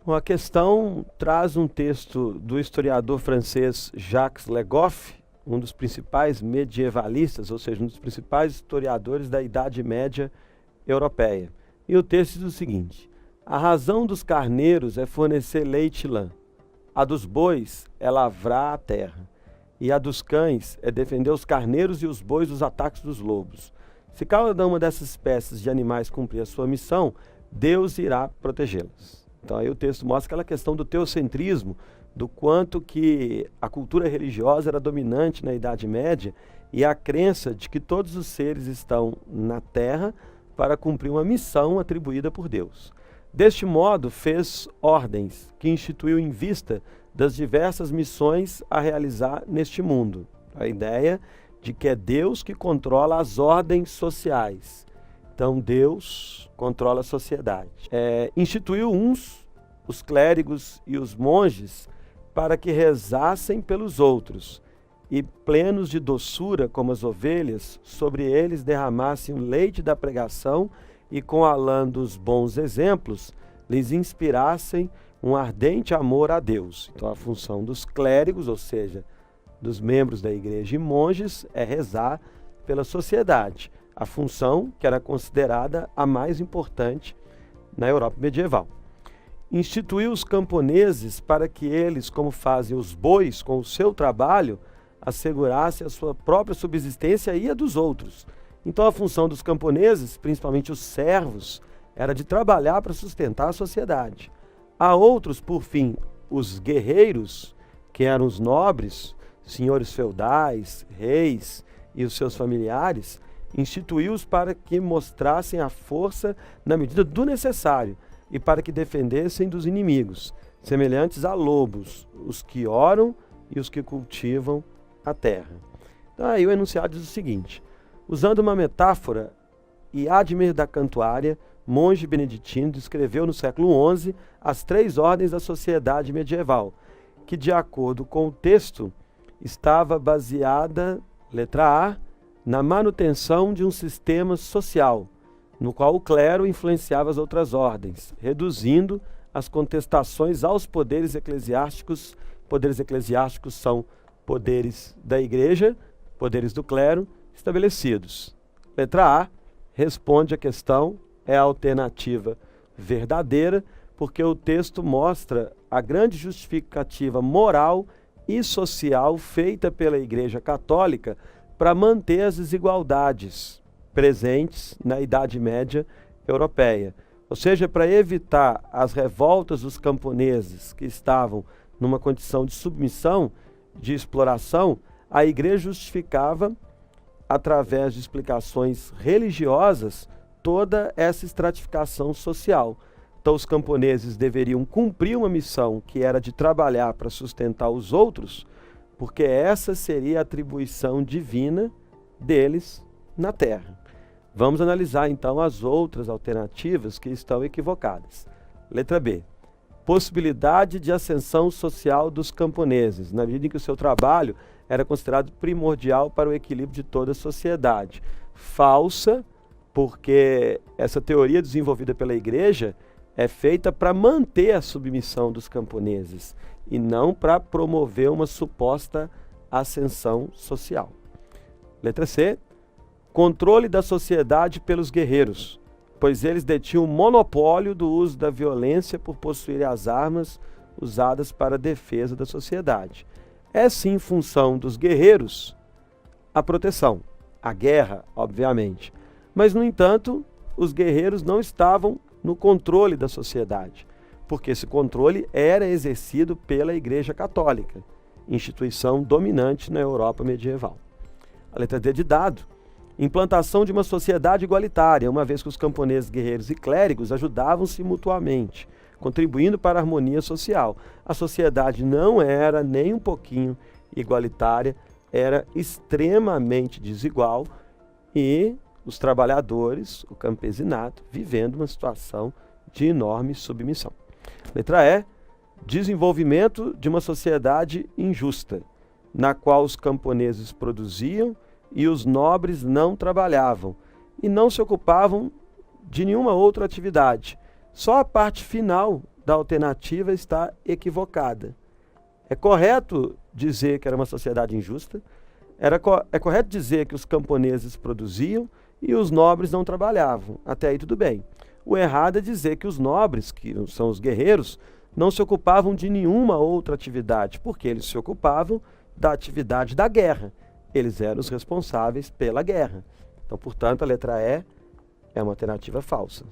Bom, a questão traz um texto do historiador francês Jacques Le Goff, um dos principais medievalistas, ou seja, um dos principais historiadores da Idade Média europeia. E o texto diz o seguinte: a razão dos carneiros é fornecer leite e lã, a dos bois é lavrar a terra, e a dos cães é defender os carneiros e os bois dos ataques dos lobos. Se cada uma dessas espécies de animais cumprir a sua missão, Deus irá protegê-las. Então aí o texto mostra aquela questão do teocentrismo, do quanto que a cultura religiosa era dominante na Idade Média e a crença de que todos os seres estão na Terra para cumprir uma missão atribuída por Deus. Deste modo, fez ordens que instituiu em vista das diversas missões a realizar neste mundo. A ideia de que é Deus que controla as ordens sociais. Então Deus controla a sociedade. Instituiu os clérigos e os monges, para que rezassem pelos outros, e plenos de doçura como as ovelhas, sobre eles derramassem o leite da pregação e com a lã dos bons exemplos, lhes inspirassem um ardente amor a Deus. Então a função dos clérigos, ou seja, dos membros da igreja e monges, é rezar pela sociedade. A função que era considerada a mais importante na Europa medieval. Instituiu os camponeses para que eles, como fazem os bois com o seu trabalho, assegurassem a sua própria subsistência e a dos outros. Então a função dos camponeses, principalmente os servos, era de trabalhar para sustentar a sociedade. A outros, por fim, os guerreiros, que eram os nobres, senhores feudais, reis e os seus familiares, instituiu-os para que mostrassem a força na medida do necessário e para que defendessem dos inimigos, semelhantes a lobos, os que oram e os que cultivam a terra. Então aí o enunciado diz o seguinte: usando uma metáfora, Iadmer da Cantuária, monge beneditino, descreveu no século XI as 3 ordens da sociedade medieval, que de acordo com o texto estava baseada, letra A, na manutenção de um sistema social, no qual o clero influenciava as outras ordens, reduzindo as contestações aos poderes eclesiásticos. Poderes eclesiásticos são poderes da igreja, poderes do clero estabelecidos. Letra A responde a questão, é a alternativa verdadeira, porque o texto mostra a grande justificativa moral e social feita pela Igreja Católica para manter as desigualdades presentes na Idade Média europeia. Ou seja, para evitar as revoltas dos camponeses que estavam numa condição de submissão, de exploração, a Igreja justificava, através de explicações religiosas, toda essa estratificação social. Então os camponeses deveriam cumprir uma missão que era de trabalhar para sustentar os outros, porque essa seria a atribuição divina deles na terra. Vamos analisar então as outras alternativas que estão equivocadas. Letra B. Possibilidade de ascensão social dos camponeses, na medida em que o seu trabalho era considerado primordial para o equilíbrio de toda a sociedade. Falsa, porque essa teoria desenvolvida pela Igreja é feita para manter a submissão dos camponeses e não para promover uma suposta ascensão social. Letra C. Controle da sociedade pelos guerreiros, pois eles detinham o monopólio do uso da violência por possuírem as armas usadas para a defesa da sociedade. É sim função dos guerreiros a proteção, a guerra, obviamente. Mas, no entanto, os guerreiros não estavam no controle da sociedade, porque esse controle era exercido pela Igreja Católica, instituição dominante na Europa medieval. A letra D de dado. Implantação de uma sociedade igualitária, uma vez que os camponeses, guerreiros e clérigos ajudavam-se mutuamente, contribuindo para a harmonia social. A sociedade não era nem um pouquinho igualitária, era extremamente desigual e os trabalhadores, o campesinato, vivendo uma situação de enorme submissão. Letra E. Desenvolvimento de uma sociedade injusta, na qual os camponeses produziam e os nobres não trabalhavam e não se ocupavam de nenhuma outra atividade. Só a parte final da alternativa está equivocada. É correto dizer que era uma sociedade injusta, é correto dizer que os camponeses produziam e os nobres não trabalhavam. Até aí tudo bem. O errado é dizer que os nobres, que são os guerreiros, não se ocupavam de nenhuma outra atividade, porque eles se ocupavam da atividade da guerra. Eles eram os responsáveis pela guerra. Então, portanto, a letra E é uma alternativa falsa.